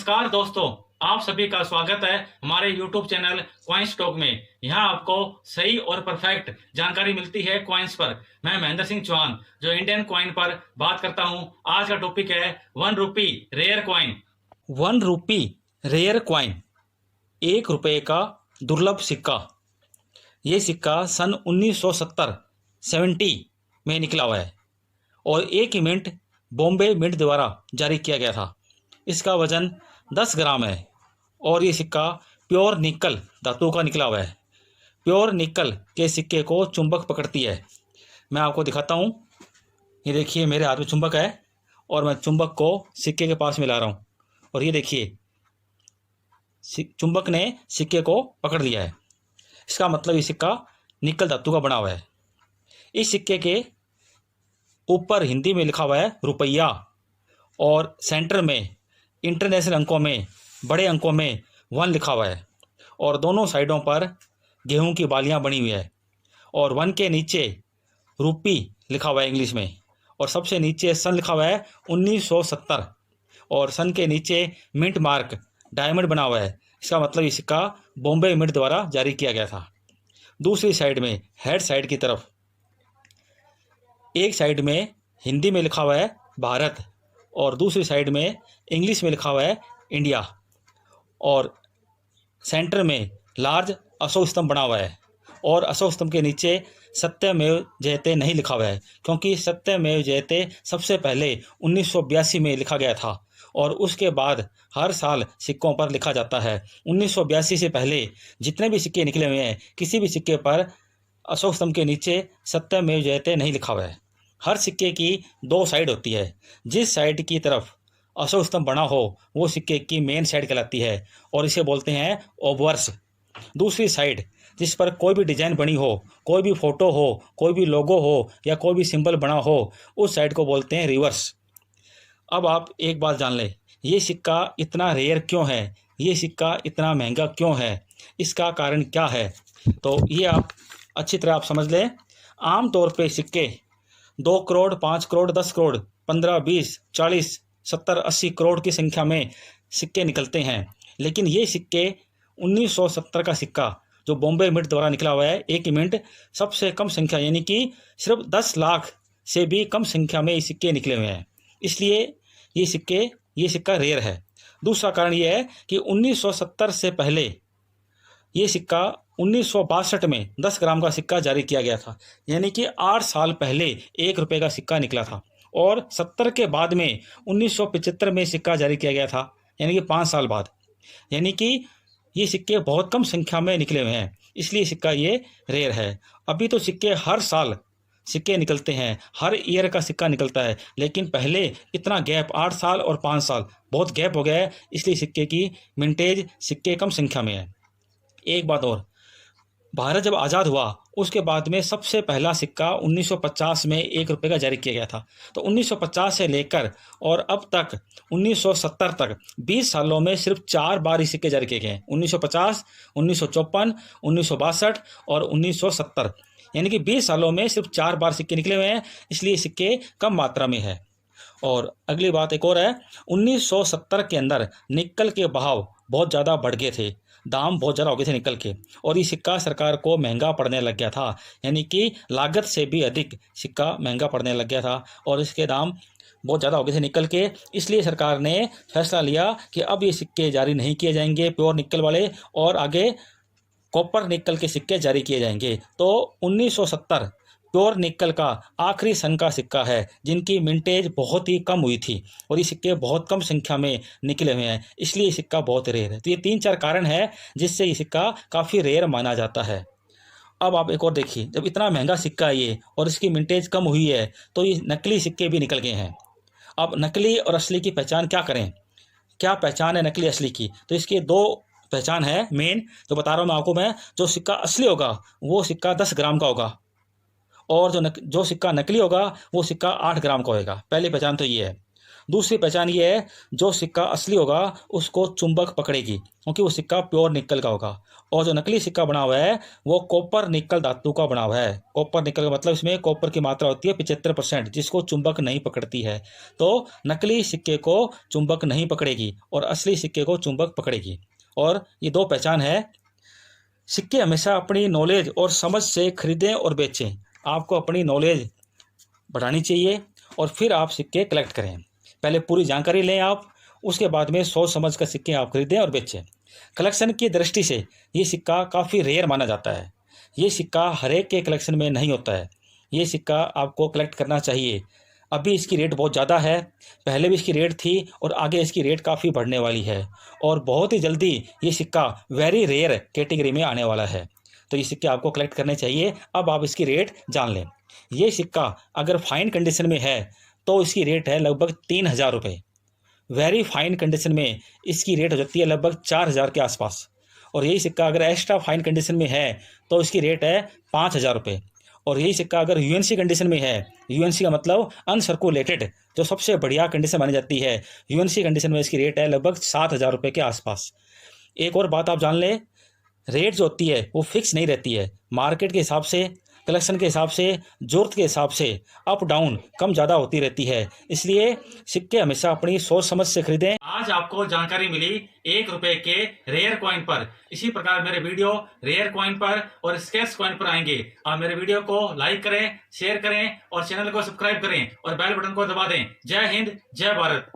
नमस्कार दोस्तों, आप सभी का स्वागत है हमारे YouTube चैनल कॉइंस टॉक में। यहाँ आपको सही और परफेक्ट जानकारी मिलती है कॉइंस पर। मैं महेंद्र सिंह चौहान जो इंडियन कॉइन पर बात करता हूँ। आज का टॉपिक है 1 रुपी रेयर कॉइन। 1 रुपी रेयर कॉइन, 1 रुपये का दुर्लभ सिक्का। ये सिक्का सन 1970 में निकला हुआ है और एक ही मिंट बॉम्बे मिंट द्वारा जारी किया गया था। इसका वजन 10 ग्राम है और ये सिक्का प्योर निकल धातु का निकला हुआ है। प्योर निकल के सिक्के को चुंबक पकड़ती है। मैं आपको दिखाता हूँ। ये देखिए, मेरे हाथ में चुंबक है और मैं चुंबक को सिक्के के पास मिला रहा हूँ और ये देखिए, चुंबक ने सिक्के को पकड़ लिया है। इसका मतलब ये सिक्का निकल धातु का बना हुआ है। इस सिक्के के ऊपर हिंदी में लिखा हुआ है रुपया और सेंटर में इंटरनेशनल अंकों में बड़े अंकों में 1 लिखा हुआ है और दोनों साइडों पर गेहूं की बालियां बनी हुई है और 1 के नीचे रुपी लिखा हुआ है इंग्लिश में और सबसे नीचे सन लिखा हुआ है 1970 और सन के नीचे मिंट मार्क डायमंड बना हुआ है। इसका मतलब ये सिक्का बॉम्बे मिंट द्वारा जारी किया गया था। दूसरी साइड में हेड साइड की तरफ एक साइड में हिंदी में लिखा हुआ है भारत और दूसरी साइड में इंग्लिश में लिखा हुआ है इंडिया और सेंटर में लार्ज अशोक स्तंभ बना हुआ है और अशोक स्तंभ के नीचे सत्यमेव जयते नहीं लिखा हुआ है, क्योंकि सत्यमेव जयते सबसे पहले 1982 में लिखा गया था और उसके बाद हर साल सिक्कों पर लिखा जाता है। 1982 से पहले जितने भी सिक्के निकले हुए हैं, किसी भी सिक्के पर अशोक स्तंभ के नीचे सत्यमेव जयते नहीं लिखा हुआ है। हर सिक्के की 2 साइड होती है। जिस साइड की तरफ अशोक स्तंभ बना हो वो सिक्के की मेन साइड कहलाती है और इसे बोलते हैं ओबवर्स। दूसरी साइड जिस पर कोई भी डिजाइन बनी हो, कोई भी फोटो हो, कोई भी लोगो हो या कोई भी सिंबल बना हो, उस साइड को बोलते हैं रिवर्स। अब आप एक बात जान लें, ये सिक्का इतना रेयर क्यों है, ये सिक्का इतना महंगा क्यों है, इसका कारण क्या है, तो ये आप अच्छी तरह आप समझ लें। आम तौर पे सिक्के 2 करोड़, 5 करोड़, 10 करोड़, 15, 20, 40, 70, 80 करोड़ की संख्या में सिक्के निकलते हैं, लेकिन ये सिक्के 1970 का सिक्का जो बॉम्बे मिंट द्वारा निकला हुआ है, एक ही मिंट, सबसे कम संख्या यानी कि सिर्फ 10 लाख से भी कम संख्या में ये सिक्के निकले हुए हैं। इसलिए ये सिक्का रेयर है। दूसरा कारण ये है कि 1970 से पहले ये सिक्का 1962 में 10 ग्राम का सिक्का जारी किया गया था, यानी कि 8 साल पहले 1 रुपये का सिक्का निकला था और 70 के बाद में 1975 में सिक्का जारी किया गया था, यानी कि 5 साल बाद। यानी कि ये सिक्के बहुत कम संख्या में निकले हुए हैं, इसलिए सिक्का ये रेयर है। अभी तो सिक्के हर साल सिक्के निकलते हैं, हर ईयर का सिक्का निकलता है, लेकिन पहले इतना गैप 8 साल और 5 साल बहुत गैप हो गया है, इसलिए सिक्के की मिंटेज सिक्के कम संख्या में है। एक बात और, भारत जब आज़ाद हुआ उसके बाद में सबसे पहला सिक्का 1950 में 1 रुपये का जारी किया गया था। तो 1950 से लेकर और अब तक 1970 तक 20 सालों में सिर्फ 4 बार ही सिक्के जारी किए गए हैं। 1950, 1954, 1962 और 1970, यानी कि 20 सालों में सिर्फ 4 बार सिक्के निकले हुए हैं, इसलिए सिक्के कम मात्रा में है। और अगली बात एक और है, 1970 के अंदर निकल के भाव बहुत ज़्यादा बढ़ गए थे, दाम बहुत ज़्यादा हो गए थे निकल के, और ये सिक्का सरकार को महंगा पड़ने लग गया था, यानी कि लागत से भी अधिक सिक्का महंगा पड़ने लग गया था और इसके दाम बहुत ज़्यादा हो गए थे निकल के। इसलिए सरकार ने फैसला लिया कि अब ये सिक्के जारी नहीं किए जाएंगे प्योर निकल वाले, और आगे कॉपर निकल के सिक्के जारी किए जाएंगे। तो 1970 प्योर निकल का आखिरी सन का सिक्का है जिनकी मिंटेज बहुत ही कम हुई थी और ये सिक्के बहुत कम संख्या में निकले हुए हैं, इसलिए ये सिक्का बहुत रेयर है। तो ये 3-4 कारण है जिससे ये सिक्का काफ़ी रेयर माना जाता है। अब आप एक और देखिए, जब इतना महंगा सिक्का है ये और इसकी मिंटेज कम हुई है तो ये नकली सिक्के भी निकल गए हैं। अब नकली और असली की पहचान क्या करें, क्या पहचान है नकली असली की, तो इसकी 2 पहचान है मेन, जो बता रहा हूँ मैं आपको। मैं जो सिक्का असली होगा वो सिक्का 10 ग्राम का होगा और जो सिक्का नकली होगा वो सिक्का 8 ग्राम का होगा। पहली पहचान तो ये है। दूसरी पहचान ये है, जो सिक्का असली होगा उसको चुंबक पकड़ेगी, क्योंकि वो सिक्का प्योर निकल का होगा। और जो नकली सिक्का बना हुआ है वो कॉपर निकल धातु का बना हुआ है। कॉपर निकल का मतलब इसमें कॉपर की मात्रा होती है 75%, जिसको चुंबक नहीं पकड़ती है। तो नकली सिक्के को चुंबक नहीं पकड़ेगी और असली सिक्के को चुंबक पकड़ेगी। और ये दो पहचान है। सिक्के हमेशा अपनी नॉलेज और समझ से खरीदें और बेचें। आपको अपनी नॉलेज बढ़ानी चाहिए और फिर आप सिक्के कलेक्ट करें। पहले पूरी जानकारी लें आप, उसके बाद में सोच समझ कर सिक्के आप खरीदें और बेचें। कलेक्शन की दृष्टि से ये सिक्का काफ़ी रेयर माना जाता है। ये सिक्का हर एक के कलेक्शन में नहीं होता है। ये सिक्का आपको कलेक्ट करना चाहिए। अभी इसकी रेट बहुत ज़्यादा है, पहले भी इसकी रेट थी और आगे इसकी रेट काफ़ी बढ़ने वाली है। और बहुत ही जल्दी ये सिक्का वेरी रेयर कैटेगरी में आने वाला है। तो ये सिक्के आपको कलेक्ट करने चाहिए। अब आप इसकी रेट जान लें। ये सिक्का अगर फाइन कंडीशन में है तो इसकी रेट है लगभग 3,000 रुपये। वेरी फाइन कंडीशन में इसकी रेट हो जाती है लगभग 4,000 के आसपास। और यही सिक्का अगर एक्स्ट्रा फाइन कंडीशन में है तो इसकी रेट है 5,000 रुपये। और यही सिक्का अगर यूएनसी कंडीशन में है, यूएनसी का मतलब अनसर्कुलेटेड, जो सबसे बढ़िया कंडीशन मानी जाती है, यूएनसी कंडीशन में इसकी रेट है लगभग 7,000 रुपये के आसपास। एक और बात आप जान लें, रेट जो होती है वो फिक्स नहीं रहती है। मार्केट के हिसाब से, कलेक्शन के हिसाब से, ज़रूरत के हिसाब से अप डाउन कम ज़्यादा होती रहती है। इसलिए सिक्के हमेशा अपनी सोच समझ से खरीदें। आज आपको जानकारी मिली 1 रुपए के रेयर कॉइन पर। इसी प्रकार मेरे वीडियो रेयर कॉइन पर और स्केच कॉइन पर आएंगे। आप मेरे वीडियो को लाइक करें, शेयर करें और चैनल को सब्सक्राइब करें और बेल बटन को दबा दें। जय हिंद, जय भारत।